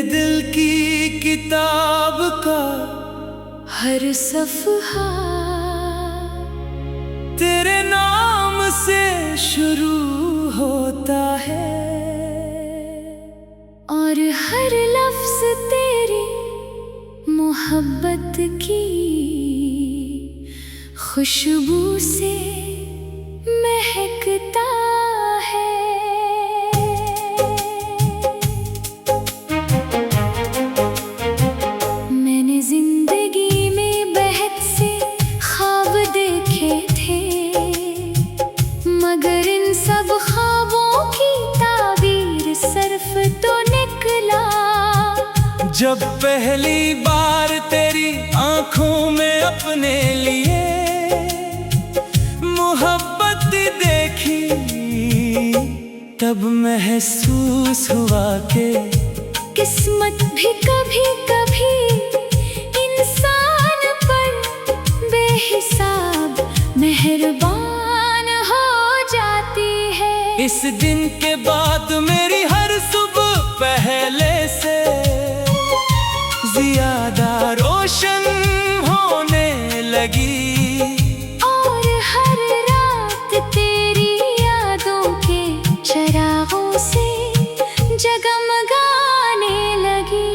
दिल की किताब का हर सफ़हा तेरे नाम से शुरू होता है और हर लफ्ज़ तेरी मोहब्बत की खुशबू से महकता है। मैंने जिंदगी में बहुत से ख्वाब देखे थे, मगर इन सब ख्वाबों की ताबीर सिर्फ तो निकला जब पहली बार तेरी आंखों में अपने लिए मोहब्बत देखी, तब महसूस हुआ कि किस्मत भी कभी कभी इंसान पर बेहिसाब मेहरबान हो जाती है। इस दिन के बाद मेरी हर सुबह पहले से ज्यादा रोशन होने लगी और हर रात तेरी यादों के चरागों से जगमगाने लगी।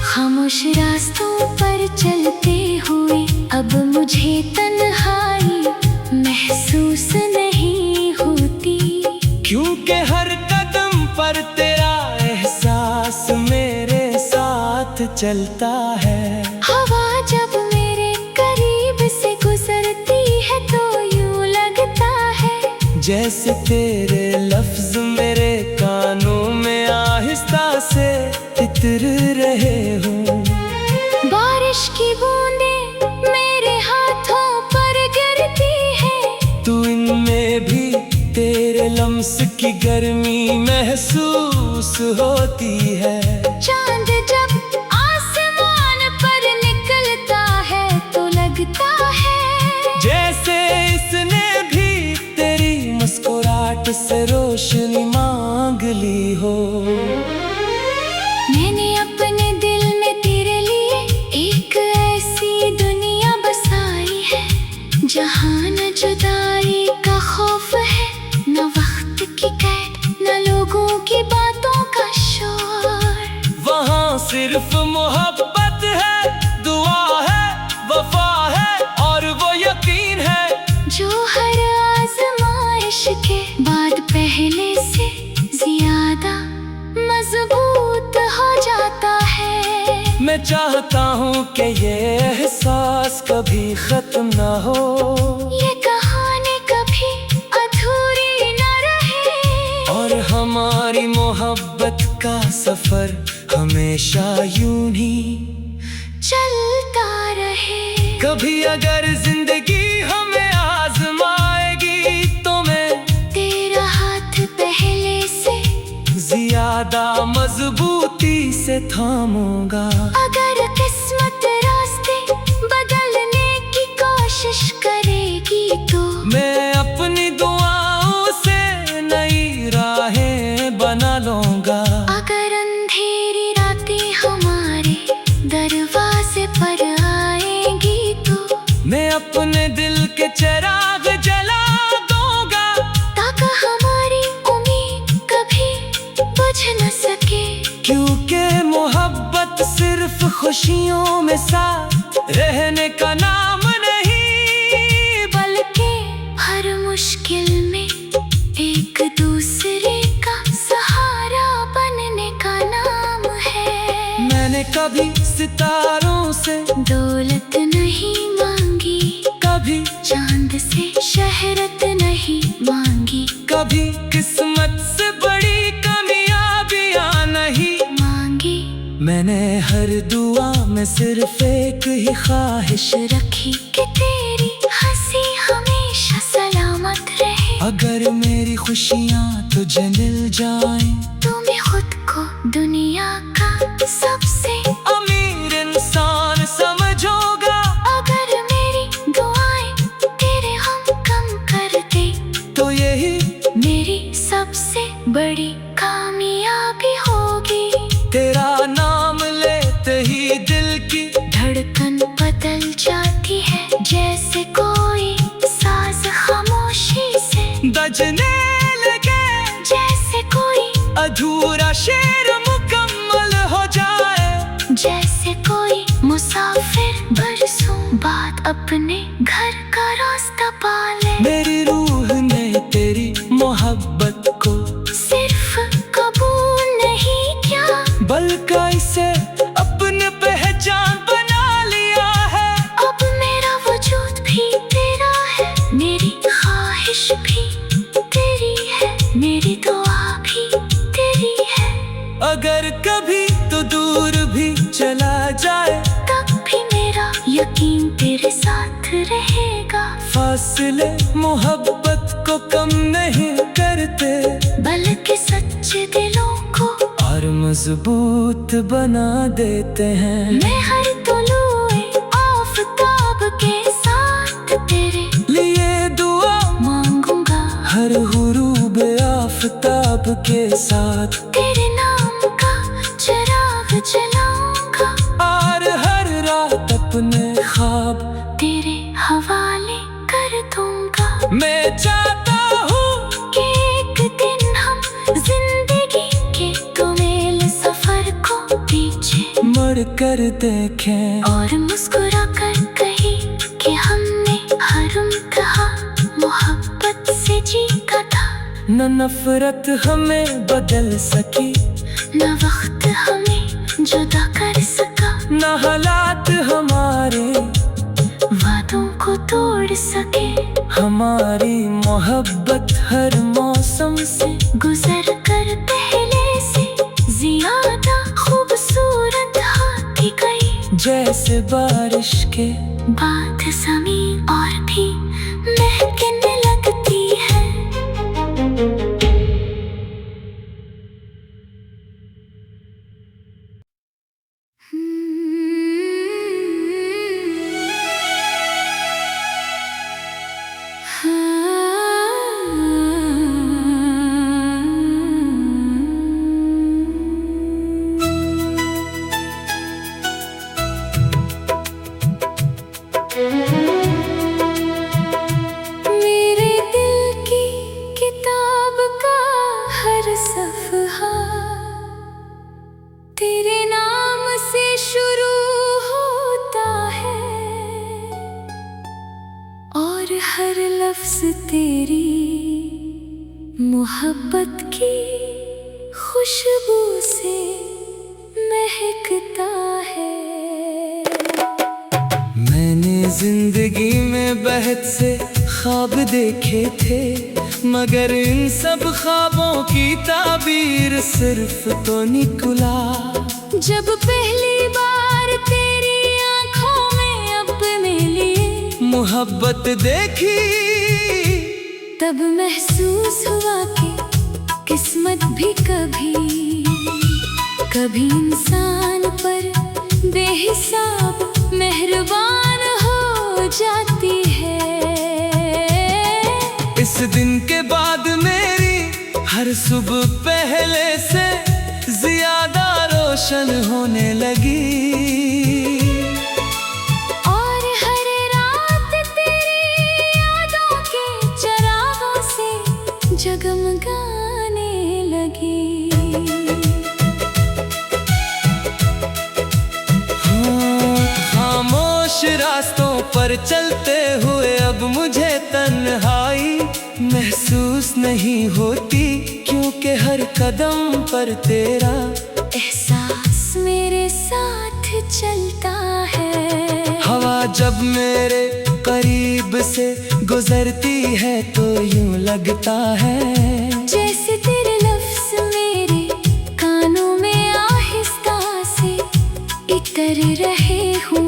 खामोश रास्तों पर चलते हुए अब मुझे तन्हाई महसूस नहीं होती, क्योंकि हर कदम पर तेरा एहसास मेरे साथ चलता है। हवा जब मेरे करीब से गुजरती है तो यूं लगता है जैसे तेरे लफ्ज मेरे कानों में आहिस्ता से इतर रहे हों। बारिश की बूंदें मेरे हाथों पर गिरती है, तू इनमें भी तेरे लम्स की गर्मी महसूस होती है। चांद जब आसमान पर निकलता है तो लगता है जैसे इसने भी तेरी मुस्कुराहट से रोशनी मांग ली हो। मैंने अपने दिल में तेरे लिए एक ऐसी दुनिया बसाई है जहाँ न जुदाई का खौफ है, न वक्त की कैद, न लोगों की बातों का शोर। वहाँ सिर्फ मोहब्बत है, दुआ है, वफा है और वो यकीन है जो हर आज़माइश के बाद पहले से ज्यादा मजबूत हो जाता है। मैं चाहता हूँ कि ये एहसास कभी खत्म ना हो, ये कहानी कभी अधूरी न रहे और हमारी मोहब्बत का सफर हमेशा यूं ही चलता रहे। कभी अगर जिंदगी हमें आजमाएगी तो मैं तेरा हाथ पहले से ज्यादा मजबूती से थामूंगा। अगर किस्मत रास्ते बदलने की कोशिश करेगी तो मैं अपनी दुआओं से नई राहें बना लूंगा। अगर अंधेरी रातें हमारे दरवाजे पर आएगी तो मैं अपने दिल के चिराग जला दूंगा ताकि हमारी उम्मीद कभी बुझ न सके। क्योंकि मोहब्बत सिर्फ खुशियों में साथ रहने का नाम नहीं, बल्कि हर मुश्किल में एक दूसरे का सहारा बनने का नाम है। मैंने कभी सितारों से दौलत नहीं मांगी, कभी चांद से शहरत नहीं मांगी, कभी किस्मत से बड़ी कामयाबियां नहीं मांगी। मैंने हर दुआ में सिर्फ एक ही ख्वाहिश रखी कि तेरी हंसी हमेशा सलामत रहे। अगर मेरी खुशियाँ तुझे मिल जाएं तो मैं खुद को दुनिया का सबसे अमीर इंसान समझोगा। अगर मेरी दुआएं तेरे हम कम कर दे तो यही मेरी सबसे बड़ी कामयाबी होगी। तेरा नाम लेते ही दिल की धड़कन बदल जाती है, जैसे कोई साज खामोशी से बजने लगे, जैसे कोई अधूरा शेर मुकम्मल हो जाए, जैसे कोई मुसाफिर बरसों बाद अपने घर का रास्ता पाले। मेरी रूह ने तेरी मोहब्बत को सिर्फ कबूल नहीं किया, बल्कि इसे अपने पहचान बना लिया है। अब मेरा वजूद भी तेरा है, मेरी ख्वाहिश भी तेरी है, मेरी दुआ भी तेरी है। अगर कभी तो दूर भी चला जाए, तब भी मेरा यकीन तेरे साथ रहेगा। फासले मोहब्बत को कम नहीं करते, बल्कि सच्चे दिलों को और मजबूत बना देते हैं। मैं हर तुलुए आफताब के साथ तेरे लिए दुआ मांगूंगा, हर हुरूब आफताब के साथ तेरे नाम का चिराग जलाऊंगा, और हर रात अपने ख्वाब तेरे हवाले कर दूंगा। मैं चाहता हूँ कि एक दिन हम जिंदगी के तुमेल सफर को पीछे मुड़ कर देखें, और मुस्कुरा कर कही कि हमने हरम कहा मोहब्बत से जीता था। न नफरत हमें बदल सकी, न वक्त हमें जुदा कर सका, न हालात हमारे वादों को तोड़ सके। हमारी मोहब्बत हर मौसम से गुजर कर पहले से ज्यादा खूबसूरत होती गई, जैसे बारिश के बाद ज़मीन और भी महकने लगती है। मेरे दिल की किताब का हर सफ़हा तेरे नाम से शुरू होता है, और हर लफ्ज़ तेरी मोहब्बत की खुशबू से महकता है। मैंने जिंदगी में बहुत से ख्वाब देखे थे, मगर इन सब ख्वाबों की ताबीर सिर्फ तो निकला जब पहली बार तेरी आंखों में अपने लिए मोहब्बत देखी, तब महसूस हुआ कि किस्मत भी कभी कभी इंसान पर बेहिसाब मेहरबान हो जाती है। इस दिन के बाद मेरी हर सुबह पहले से ज्यादा रोशन होने लगी, और हर रात तेरी यादों के चिरागों से जगमगाने लगी। खामोश रास्तों पर चलते हुए अब मुझे तन्हाई महसूस नहीं होती, क्योंकि हर कदम पर तेरा एहसास मेरे साथ चलता है। हवा जब मेरे करीब से गुजरती है तो यूं लगता है जैसे तेरे लफ्ज़ मेरे कानों में आहिस्ता से इतर रहे हूँ।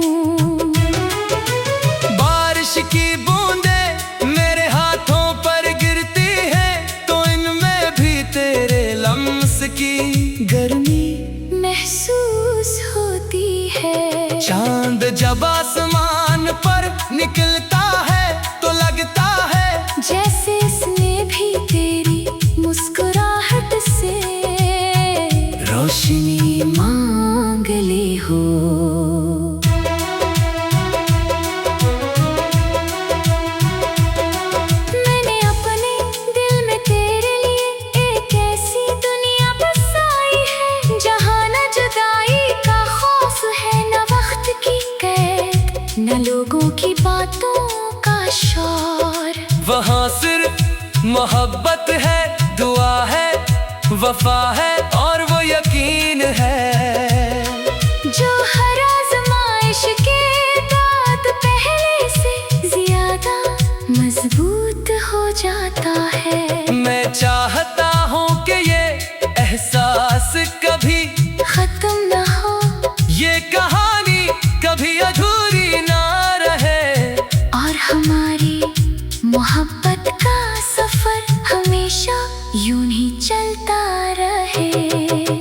बारिश की बूंदें मेरे हाथों पर गिरती है तो इनमें भी तेरे लम्स की गर्मी महसूस होती है। चांद जब आसमान पर निकलता है तो लगता है जैसे इसने भी तेरी मोहब्बत है, दुआ है, वफा है और वो यकीन है जो हर आज़माइश के बाद पहले से ज्यादा मजबूत हो जाता है। मैं चाहता हूँ कि ये एहसास कभी खत्म न हो, ये कहानी कभी अधूरी ना रहे और हमारी मोहब्बत का सफर हमेशा यूं ही चलता रहे।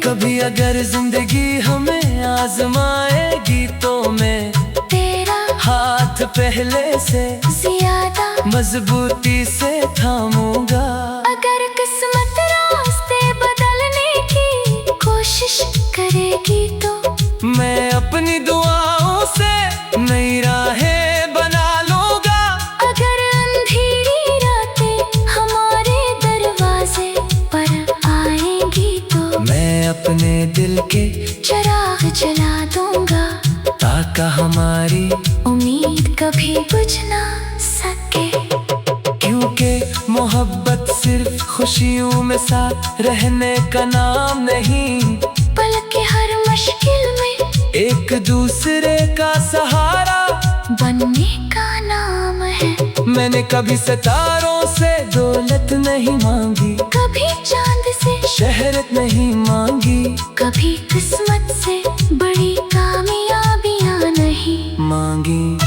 कभी अगर जिंदगी हमें आजमाएगी तो मैं तेरा हाथ पहले से ज्यादा मजबूती से थामूंगा। अगर किस्मत रास्ते बदलने की कोशिश करेगी तो मैं अपनी दुआओं से नई राहें बना लूंगा। अगर अंधेरी रातें हमारे दरवाजे पर आएंगी तो मैं अपने दिल के चिराग जला दूंगा ताकि हमारी उम्मीद कभी बुझ ना सके। क्योंकि मोहब्बत सिर्फ खुशियों में साथ रहने का नाम नहीं, बल्कि हर मुश्किल में एक दूसरे का सहारा बनने का नाम है। मैंने कभी सितारों से दौलत नहीं मांगी, कभी चांद से शहरत नहीं मांगी, कभी किस्मत से बड़ी कामयाबियां नहीं मांगी।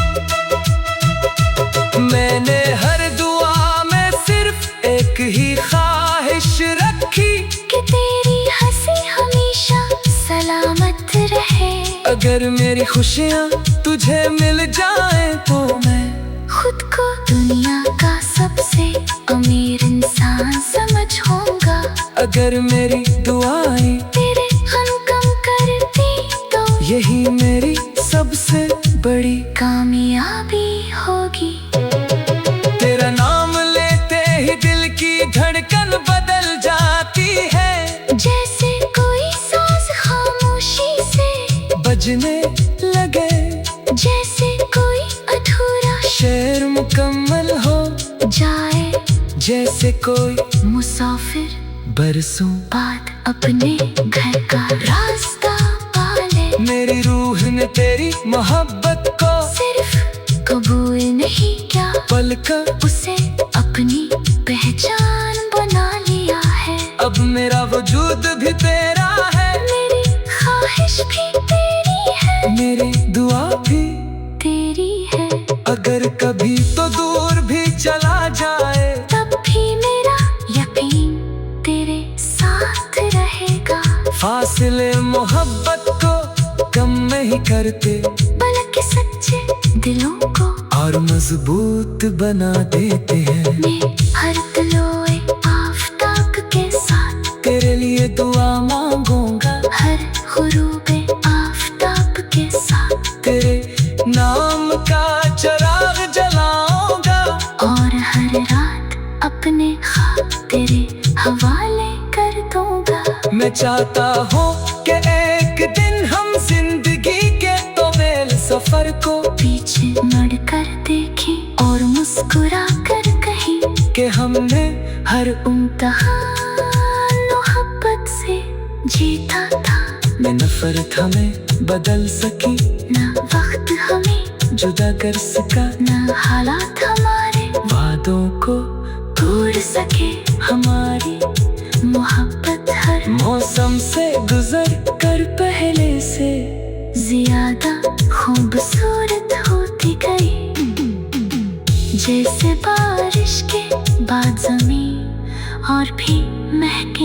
मैंने हर दुआ में सिर्फ एक ही ख्वाहिश रखी कि तेरी हंसी हमेशा सलामत रहे। अगर मेरी खुशियाँ तुझे मिल जाएं तो मैं खुद को दुनिया का सबसे अमीर इंसान समझूंगा। अगर मेरी दुआएं तेरे हम करती तो यही मेरी सबसे बड़ी कामयाबी होगी। तेरा नाम लेते ही दिल की धड़कन बदल जाती है, जैसे कोई सांस खामोशी से बजने लगे, जैसे कोई अधूरा शेर मुकम्मल हो जाए, जैसे कोई मुसाफिर बरसों बाद अपने घर का रास्ता पाले। मेरी रूह ने तेरी मोहब्बत को सिर्फ कबूल नहीं क्या पलकर उसे अपनी पहचान बना लिया है। अब मेरा वजूद भी तेरा है, मेरी ख्वाहिश भी तेरी है, मेरी दुआ भी तेरी है। अगर कभी तो दूर भी चला जाए तब भी मेरा यकीन तेरे साथ रहेगा। फासले मोहब्बत को कम नहीं करते, बल्कि सच्चे दिलों को और मजबूत बना देते हैं। मैं हर तलोए आफताब के साथ तेरे लिए दुआ मांगूंगा, हर गुरूबे आफताब के साथ तेरे नाम का चिराग जलाऊंगा, और हर रात अपने ख्वाब तेरे हवाले कर दूंगा। मैं चाहता हूँ कि एक दिन हम जिंदगी के तवील सफर को पीछे मुड़ कर देखें और मुस्कुरा कर कहें कि हमने हर इम्तिहान मोहब्बत से जीता था। में नफरत हमें बदल सकी, ना वक्त हमें जुदा कर सका, ना हालात हमारे वादों को तोड़ सके। हमारी मोहब्बत हर मौसम से गुजर कर पहले से ज्यादा खूबसूरत होती गई, जैसे बारिश के बाद जमीन और भी महके